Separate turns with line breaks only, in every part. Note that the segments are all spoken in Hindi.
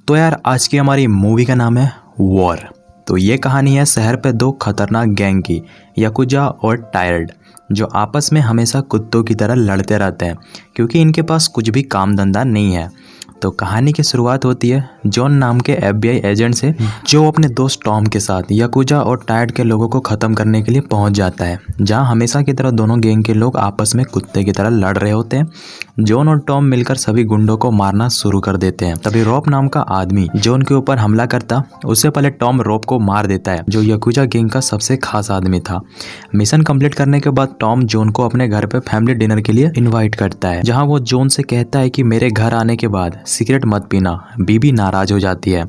तो यार आज की हमारी मूवी का नाम है वॉर। तो ये कहानी है शहर पे दो खतरनाक गैंग की, याकुजा और टायर्ड, जो आपस में हमेशा कुत्तों की तरह लड़ते रहते हैं क्योंकि इनके पास कुछ भी काम धंधा नहीं है। तो कहानी की शुरुआत होती है जॉन नाम के FBI एजेंट से, जो अपने दोस्त टॉम के साथ याकुजा और टायर्ड के लोगों को ख़त्म करने के लिए पहुंच जाता है, जहां हमेशा की तरह दोनों गैंग के लोग आपस में कुत्ते की तरह लड़ रहे होते हैं। जॉन और टॉम मिलकर सभी गुंडों को मारना शुरू कर देते हैं। तभी रॉब नाम का आदमी जॉन के ऊपर हमला करता, उससे पहले टॉम रॉब को मार देता है, जो याकुजा गैंग का सबसे खास आदमी था। मिशन कंप्लीट करने के बाद टॉम जॉन को अपने घर पे फैमिली डिनर के लिए इनवाइट करता है, जहां वो जॉन से कहता है कि मेरे घर आने के बाद सिगरेट मत पीना, बीबी नाराज हो जाती है।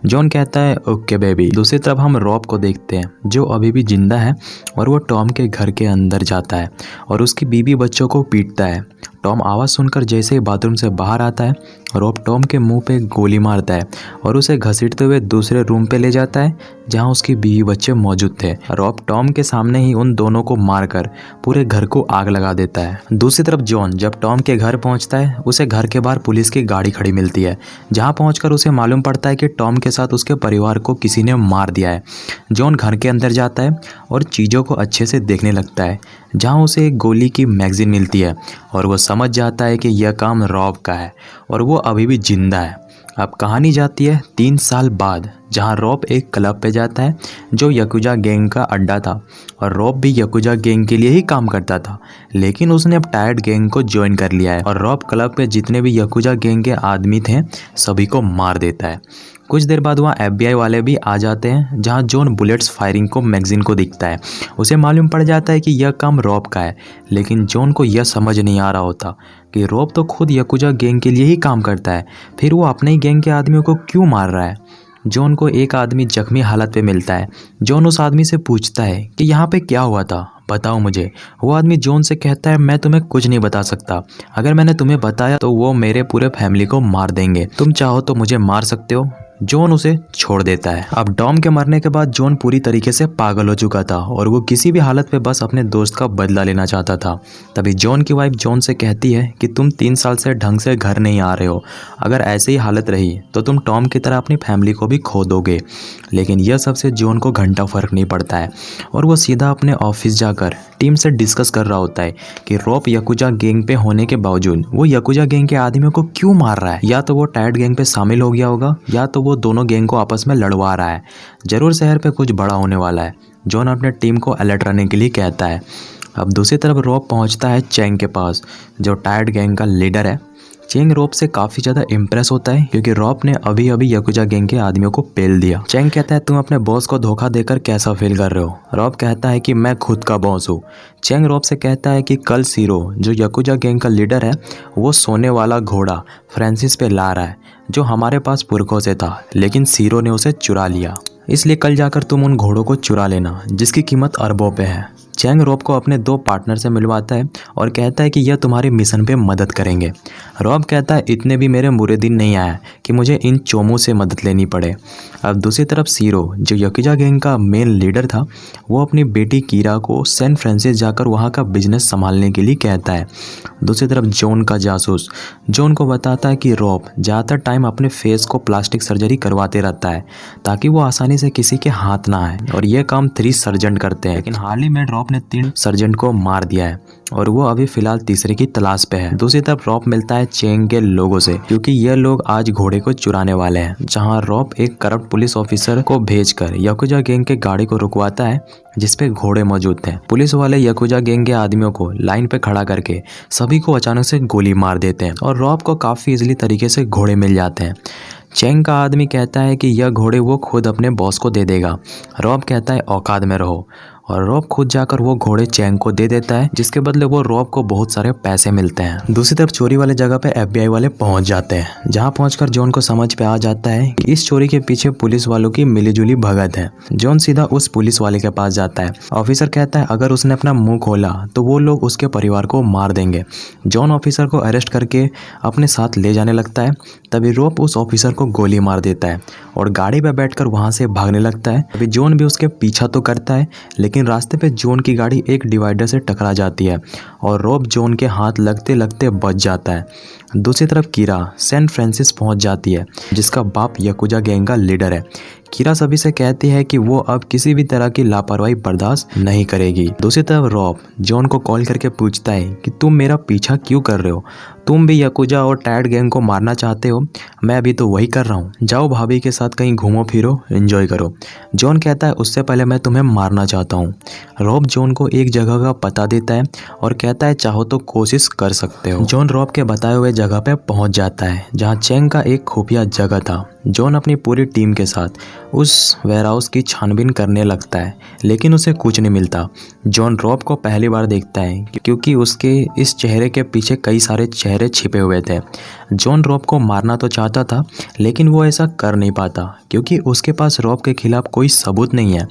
जॉन कहता है ओके बेबी। दूसरी तरफ हम रॉब को देखते हैं, जो अभी भी जिंदा है और वो टॉम के घर के अंदर जाता है और उसकी बीबी बच्चों को पीटता है। टॉम आवाज़ सुनकर जैसे ही बाथरूम से बाहर आता है, रॉब टॉम के मुंह पे गोली मारता है और उसे घसीटते हुए दूसरे रूम पे ले जाता है जहां उसकी बीवी बच्चे मौजूद थे। रॉब टॉम के सामने ही उन दोनों को मारकर पूरे घर को आग लगा देता है। दूसरी तरफ जॉन जब टॉम के घर पहुंचता है, उसे घर के बाहर पुलिस की गाड़ी खड़ी मिलती है, जहां पहुंचकर उसे मालूम पड़ता है कि टॉम के साथ उसके परिवार को किसी ने मार दिया है। जॉन घर के अंदर जाता है और चीज़ों को अच्छे से देखने लगता है, जहां उसे एक गोली की मैगजीन मिलती है और वो समझ जाता है कि यह काम रॉब का है और वो अभी भी जिंदा है। अब कहानी जाती है 3 साल बाद, जहां रॉब एक क्लब पे जाता है जो याकुजा गैंग का अड्डा था, और रॉब भी याकुजा गैंग के लिए ही काम करता था, लेकिन उसने अब टायर्ड गैंग को ज्वाइन कर लिया है और रॉब क्लब पे जितने भी याकुजा गैंग के आदमी थे सभी को मार देता है। कुछ देर बाद वहाँ FBI वाले भी आ जाते हैं, जहाँ जॉन बुलेट्स फायरिंग को मैगजीन को दिखता है। उसे मालूम पड़ जाता है कि यह काम रॉब का है, लेकिन जॉन को यह समझ नहीं आ रहा होता कि रॉब तो खुद याकुजा गैंग के लिए ही काम करता है, फिर वो अपने ही गैंग के आदमियों को क्यों मार रहा है। जॉन को एक आदमी जख्मी हालत पे मिलता है। जॉन उस आदमी से पूछता है कि यहाँ पे क्या हुआ था, बताओ मुझे। वो आदमी जॉन से कहता है मैं तुम्हें कुछ नहीं बता सकता, अगर मैंने तुम्हें बताया तो वो मेरे पूरे फैमिली को मार देंगे, तुम चाहो तो मुझे मार सकते हो। जॉन उसे छोड़ देता है। अब टॉम के मरने के बाद जॉन पूरी तरीके से पागल हो चुका था और वो किसी भी हालत पे बस अपने दोस्त का बदला लेना चाहता था। तभी जॉन की वाइफ जॉन से कहती है कि तुम 3 साल से ढंग से घर नहीं आ रहे हो, अगर ऐसे ही हालत रही तो तुम टॉम की तरह अपनी फैमिली को भी खो दोगे। लेकिन यह सबसे जॉन को घंटा फर्क नहीं पड़ता है और वो सीधा अपने ऑफिस जाकर टीम से डिस्कस कर रहा होता है कि रॉब याकुजा गैंग पे होने के बावजूद वो याकुजा गैंग के आदमियों को क्यों मार रहा है। या तो वो टायर्ड गैंग पे शामिल हो गया होगा, या तो वो दोनों गैंग को आपस में लड़वा रहा है। जरूर शहर पे कुछ बड़ा होने वाला है। जॉन अपने टीम को अलर्ट रहने के लिए कहता है। अब दूसरी तरफ रॉब पहुंचता है चैंग के पास, जो टायर्ड गैंग का लीडर है। चैंग रॉब से काफी ज्यादा इम्प्रेस होता है क्योंकि रॉब ने अभी अभी याकुजा गैंग के आदमियों को पेल दिया। चैंग कहता है तुम अपने बॉस को धोखा देकर कैसा फील कर रहे हो। रॉब कहता है कि मैं खुद का बॉस हूँ। चैंग रॉब से कहता है कि कल सीरो, जो याकुजा गैंग का लीडर है, वो सोने वाला घोड़ा फ्रांसिस पे ला रहा है, जो हमारे पास पुरखों से था, लेकिन सीरो ने उसे चुरा लिया, इसलिए कल जाकर तुम उन घोड़ों को चुरा लेना, जिसकी कीमत अरबों पे है। चैंग रॉब को अपने 2 पार्टनर से मिलवाता है और कहता है कि यह तुम्हारे मिशन पे मदद करेंगे। रॉब कहता है इतने भी मेरे बुरे दिन नहीं आया कि मुझे इन चोमों से मदद लेनी पड़े। अब दूसरी तरफ सीरो, जो याकुजा गैंग का मेन लीडर था, वो अपनी बेटी कीरा को सैन फ्रांसिस जाकर वहाँ का बिजनेस संभालने के लिए कहता है। दूसरी तरफ जॉन का जासूस जॉन को बताता है कि रॉब ज़्यादातर टाइम अपने फेस को प्लास्टिक सर्जरी करवाते रहता है ताकि वो आसानी से किसी के हाथ ना आए, और यह काम 3 सर्जन करते हैं, लेकिन हाल ही में रॉब ने 3 सर्जन को मार दिया है और वो अभी फिलहाल तीसरे की तलाश पे है। दूसरी तरफ रॉब मिलता है चैंग के लोगों से, क्योंकि ये लोग आज घोड़े को चुराने वाले हैं, जहां रॉब एक करप्ट पुलिस ऑफिसर को भेजकर याकुजा गैंग के गाड़ी को रुकवाता है जिसपे घोड़े मौजूद थे। पुलिस वाले याकुजा गैंग के आदमियों को लाइन पे खड़ा करके सभी को अचानक से गोली मार देते हैं और रॉब को काफी इजीली तरीके से घोड़े मिल जाते हैं। चैंग का आदमी कहता है कि यह घोड़े वो खुद अपने बॉस को दे देगा। रॉब कहता है औकात में रहो, और रॉब खुद जाकर वो घोड़े चैंग को दे देता है, जिसके बदले वो रॉब को बहुत सारे पैसे मिलते हैं। दूसरी तरफ चोरी वाले जगह पे FBI वाले पहुंच जाते हैं, जहां पहुंचकर जॉन को समझ पे आ जाता है कि इस चोरी के पीछे पुलिस वालों की मिलीजुली भगत है। जॉन सीधा उस पुलिस वाले के पास जाता है। ऑफिसर कहता है अगर उसने अपना मुंह खोला तो वो लोग उसके परिवार को मार देंगे। जॉन ऑफिसर को अरेस्ट करके अपने साथ ले जाने लगता है। तभी रॉब उस ऑफिसर को गोली मार देता है और गाड़ी पे बैठकर वहां से भागने लगता है। तभी जॉन भी उसके पीछा तो करता है, लेकिन लेकिन रास्ते पे जॉन की गाड़ी एक डिवाइडर से टकरा जाती है और रॉब जॉन के हाथ लगते लगते बच जाता है। दूसरी तरफ कीरा सैन फ्रांसिस पहुंच जाती है, जिसका बाप याकुजा गैंग का लीडर है। कीरा सभी से कहती है कि वो अब किसी भी तरह की लापरवाही बर्दाश्त नहीं करेगी। दूसरी तरफ रॉब जॉन को कॉल करके पूछता है कि तुम मेरा पीछा क्यों कर रहे हो? तुम भी याकुजा और टायर्ड गैंग को मारना चाहते हो? मैं भी तो वही कर रहा हूँ। जाओ भाभी के साथ कहीं घूमो फिरो, एंजॉय करो। जॉन कहता है उससे पहले मैं तुम्हें मारना चाहता हूँ। रॉब जॉन को एक जगह का पता देता है और कहता है चाहो तो कोशिश कर सकते हो। जॉन रॉब के बताए हुए जगह पे पहुंच जाता है जहाँ चैंग का एक खुफिया जगह था। जॉन अपनी पूरी टीम के साथ उस वेयरहाउस की छानबीन करने लगता है, लेकिन उसे कुछ नहीं मिलता। जॉन रॉब को पहली बार देखता है क्योंकि उसके इस चेहरे के पीछे कई सारे चेहरे छिपे हुए थे। जॉन रॉब को मारना तो चाहता था, लेकिन वो ऐसा कर नहीं पाता क्योंकि उसके पास रॉब के खिलाफ कोई सबूत नहीं है।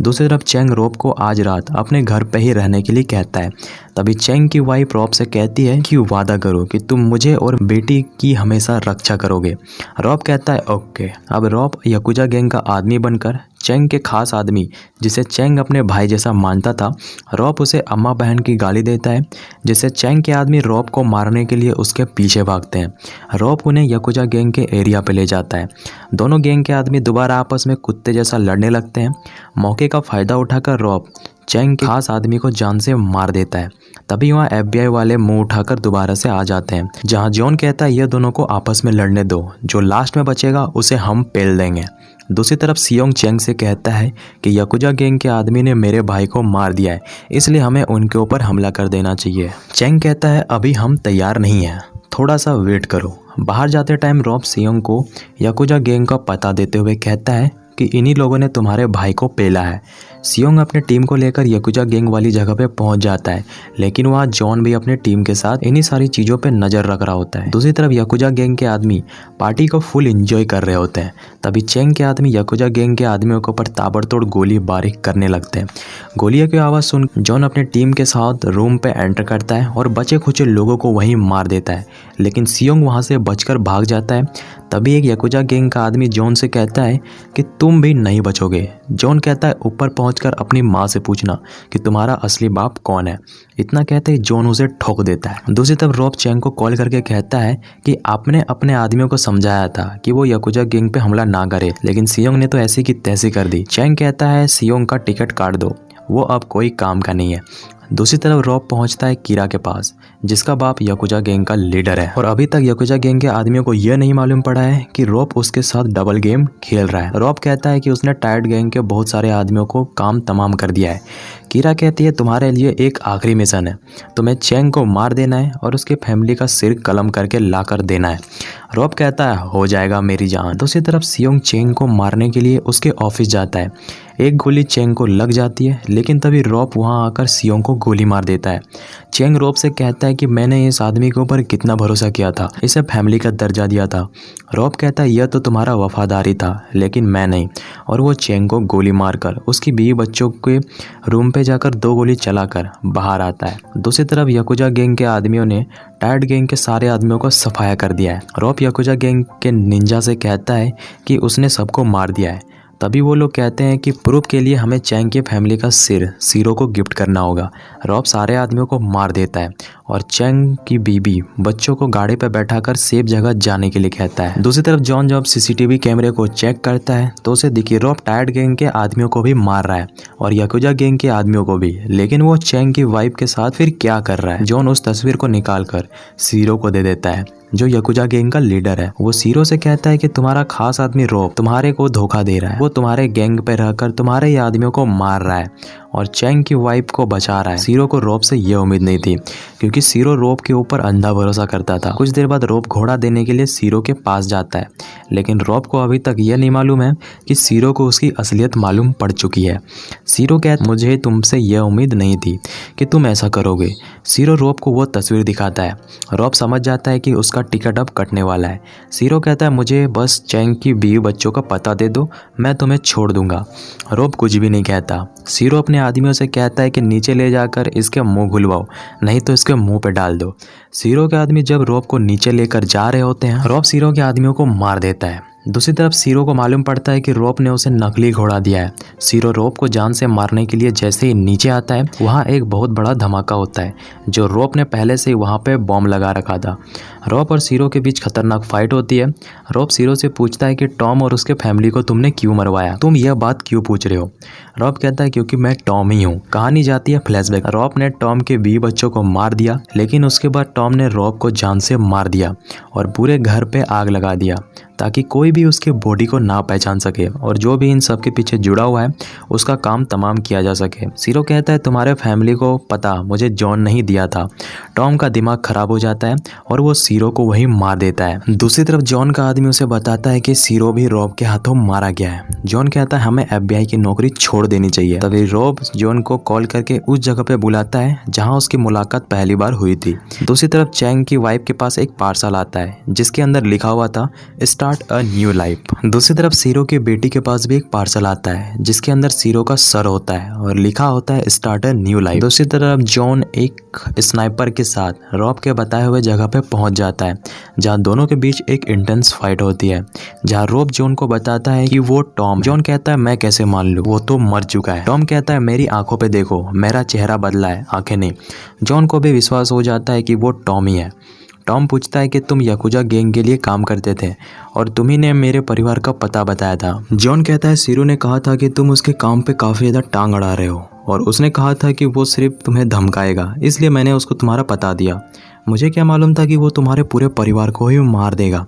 दूसरी तरफ चैंग रॉब को आज रात अपने घर पे ही रहने के लिए कहता है। तभी चैंग की वाइफ रॉब से कहती है कि वादा करो कि तुम मुझे और बेटी की हमेशा रक्षा करोगे। रॉब कहता है ओके। अब रॉब याकुजा गैंग का आदमी बनकर चैंग के खास आदमी, जिसे चैंग अपने भाई जैसा मानता था, रॉब उसे अम्मा बहन की गाली देता है, जिससे चैंग के आदमी रॉब को मारने के लिए उसके पीछे भागते हैं। रॉब उन्हें याकुजा गैंग के एरिया पे ले जाता है। दोनों गैंग के आदमी दोबारा आपस में कुत्ते जैसा लड़ने लगते हैं। मौके का फायदा उठाकर रॉब चैंग के खास आदमी को जान से मार देता है। तभी वहाँ FBI वाले मुंह उठाकर दोबारा से आ जाते हैं, जहाँ जॉन कहता है ये दोनों को आपस में लड़ने दो, जो लास्ट में बचेगा उसे हम पेल देंगे। दूसरी तरफ सियोंग चैंग से कहता है कि याकुजा गैंग के आदमी ने मेरे भाई को मार दिया है, इसलिए हमें उनके ऊपर हमला कर देना चाहिए। चैंग कहता है अभी हम तैयार नहीं हैं, थोड़ा सा वेट करो। बाहर जाते टाइम रॉब सियोंग को याकुजा गैंग का पता देते हुए कहता है कि इन्हीं लोगों ने तुम्हारे भाई को पेला है। सियोंग अपने टीम को लेकर याकुजा गैंग वाली जगह पे पहुंच जाता है, लेकिन वहाँ जॉन भी अपने टीम के साथ इन्हीं सारी चीज़ों पे नज़र रख रहा होता है। दूसरी तरफ याकुजा गैंग के आदमी पार्टी को फुल एंजॉय कर रहे होते हैं। तभी चैंग के आदमी याकुजा गैंग के आदमियों के ऊपर ताबड़तोड़ गोली बारिक करने लगते हैं। गोलियों की आवाज़ सुन जॉन अपने टीम के साथ रूम पे एंटर करता है और बचे खुचे लोगों को वहीं मार देता है, लेकिन सियोंग वहाँ से बचकर भाग जाता है। तभी एक याकुजा गैंग का आदमी जॉन से कहता है कि तुम भी नहीं बचोगे। जॉन कहता है ऊपर पहुंचकर अपनी माँ से पूछना कि तुम्हारा असली बाप कौन है। इतना कहते ही जॉन उसे ठोक देता है। दूसरी तरफ रॉब चैंग को कॉल करके कहता है कि आपने अपने आदमियों को समझाया था कि वो याकुजा गैंग पे हमला ना करे, लेकिन सियोंग ने तो ऐसी की तैसी कर दी। चैंग कहता है सियोंग का टिकट काट दो, वो अब कोई काम का नहीं है। दूसरी तरफ रॉब पहुंचता है कीरा के पास, जिसका बाप याकुजा गैंग का लीडर है, और अभी तक याकुजा गैंग के आदमियों को यह नहीं मालूम पड़ा है कि रॉब उसके साथ डबल गेम खेल रहा है। रॉब कहता है कि उसने टायर्ड गैंग के बहुत सारे आदमियों को काम तमाम कर दिया है। कीरा कहती है तुम्हारे लिए एक आखिरी मिशन है, तुम्हें चैंग को मार देना है और उसके फैमिली का सिर कलम करके ला कर देना है। रॉब कहता है हो जाएगा मेरी जान। दूसरी तरफ सियोंग चैंग को मारने के लिए उसके ऑफिस जाता है। एक गोली चैंग को लग जाती है, लेकिन तभी रॉब वहां आकर सियोंग को गोली मार देता है। चैंग रॉब से कहता है कि मैंने इस आदमी के ऊपर कितना भरोसा किया था, इसे फैमिली का दर्जा दिया था। रॉब कहता है यह तो तुम्हारा वफादारी था, लेकिन मैं नहीं, और वो चैंग को गोली मारकर उसकी बीवी बच्चों के रूम पे जाकर 2 गोली चलाकर बाहर आता है। दूसरी तरफ याकुजा गैंग के आदमियों ने टायर्ड गैंग के सारे आदमियों को सफाया कर दिया है। रॉब याकुजा गैंग के निंजा से कहता है कि उसने सबको मार दिया है। तभी वो लोग कहते हैं कि प्रूफ के लिए हमें चैंग की फैमिली का सिरों को गिफ्ट करना होगा। रॉब सारे आदमियों को मार देता है और चैंग की बीबी बच्चों को गाड़ी पर बैठाकर सेफ जगह जाने के लिए कहता है। दूसरी तरफ जॉन जब CCTV कैमरे को चेक करता है तो उसे दिखी रॉब टायर्ड गैंग के आदमियों को भी मार रहा है और याकुजा गैंग के आदमियों को भी, लेकिन वो चैंग की वाइफ के साथ फिर क्या कर रहा है। जॉन उस तस्वीर को निकालकर सीरो को दे देता है, जो याकुजा गैंग का लीडर है। वो सीरो से कहता है कि तुम्हारा खास आदमी रॉब तुम्हारे को धोखा दे रहा है, वो तुम्हारे गैंग पे रहकर तुम्हारे ही आदमियों को मार रहा है और चैंग की वाइफ को बचा रहा है। सीरो को रॉब से यह उम्मीद नहीं थी, क्योंकि सीरो रॉब के ऊपर अंधा भरोसा करता था। कुछ देर बाद रॉब घोड़ा देने के लिए सीरो के पास जाता है, लेकिन रॉब को अभी तक यह नहीं मालूम है कि सीरो को उसकी असलियत मालूम पड़ चुकी है। सीरो कहता मुझे तुमसे यह उम्मीद नहीं थी कि तुम ऐसा करोगे। सीरो रॉब को वो तस्वीर दिखाता है। रॉब समझ जाता है कि उसका टिकट अब कटने वाला है। सीरो कहता है मुझे बस चैंग की बीवी बच्चों का पता दे दो, मैं तुम्हें छोड़ दूंगा। रॉब कुछ भी नहीं कहता। सीरो अपने आदमियों से कहता है कि नीचे ले जाकर इसके मुंह खुलवाओ, नहीं तो इसके मुंह पे डाल दो। सीरो के आदमी जब रॉब को नीचे लेकर जा रहे होते हैं, रॉब सीरो के आदमियों को मार देता है। दूसरी तरफ सीरो को मालूम पड़ता है कि रॉब ने उसे नकली घोड़ा दिया है। सीरो रॉब को जान से मारने के लिए जैसे ही नीचे आता है, वहाँ एक बहुत बड़ा धमाका होता है जो रॉब ने पहले से ही वहाँ पे बॉम्ब लगा रखा था। रॉब और सीरो के बीच खतरनाक फाइट होती है। रॉब सीरो से पूछता है कि टॉम और उसके फैमिली को तुमने क्यों मरवाया, तुम यह बात क्यों पूछ रहे हो। रॉब कहता है क्योंकि मैं टॉम ही हूँ। कहानी जाती है फ्लैशबैक। रॉब ने टॉम के 20 बच्चों को मार दिया, लेकिन उसके बाद टॉम ने रॉब को जान से मार दिया और पूरे घर पे आग लगा दिया ताकि कोई भी उसके बॉडी को ना पहचान सके और जो भी इन सब के पीछे जुड़ा हुआ है उसका काम तमाम किया जा सके। सीरो कहता है तुम्हारे फैमिली को पता मुझे जॉन नहीं दिया था। टॉम का दिमाग खराब हो जाता है और वो सीरो को वहीं मार देता है। दूसरी तरफ जॉन का आदमी उसे बताता है कि सीरो भी रॉब के हाथों मारा गया है। जॉन कहता है हमें FBI की नौकरी छोड़ देनी चाहिए। तभी रॉब जॉन को कॉल करके उस जगह पे बुलाता है जहाँ उसकी मुलाकात पहली बार हुई थी। दूसरी तरफ चैंग की वाइफ के पास एक पार्सल आता है जिसके अंदर लिखा हुआ था स्टार्ट अ न्यू लाइफ। दूसरी तरफ सीरो की बेटी के पास भी एक पार्सल आता है जिसके अंदर सीरो का सर होता है और लिखा होता है स्टार्ट अ न्यू लाइफ। दूसरी तरफ जॉन एक स्नाइपर के साथ रॉब के बताए हुए जगह पे पहुंच जाता है जहां दोनों के बीच एक इंटेंस फाइट होती है, जहां रॉब जॉन को बताता है कि वो टॉम। जॉन कहता है मैं कैसे मान लूं, वो तो मर चुका है। टॉम कहता है मेरी आंखों पे देखो, मेरा चेहरा बदला है, आंखें नहीं। जॉन को भी विश्वास हो जाता है कि वो टॉम ही है। टॉम पूछता है कि तुम याकुजा गैंग के लिए काम करते थे और तुम्ही ने मेरे परिवार का पता बताया था। जॉन कहता है सीरो ने कहा था कि तुम उसके काम पे काफ़ी ज़्यादा टांग अड़ा रहे हो और उसने कहा था कि वो सिर्फ तुम्हें धमकाएगा, इसलिए मैंने उसको तुम्हारा पता दिया। मुझे क्या मालूम था कि वो तुम्हारे पूरे परिवार को ही मार देगा।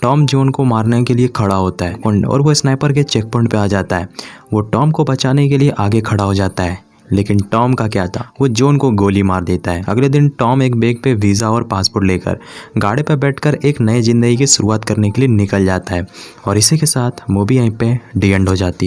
टॉम जॉन को मारने के लिए खड़ा होता है और वो स्नाइपर के चेक पॉइंट पे आ जाता है। वो टॉम को बचाने के लिए आगे खड़ा हो जाता है, लेकिन टॉम का क्या था, वो जॉन को गोली मार देता है। अगले दिन टॉम एक बैग पे वीज़ा और पासपोर्ट लेकर गाड़ी पर बैठकर एक नई जिंदगी की शुरुआत करने के लिए निकल जाता है और इसी के साथ मूवी यहीं पे डी एंड हो जाती है।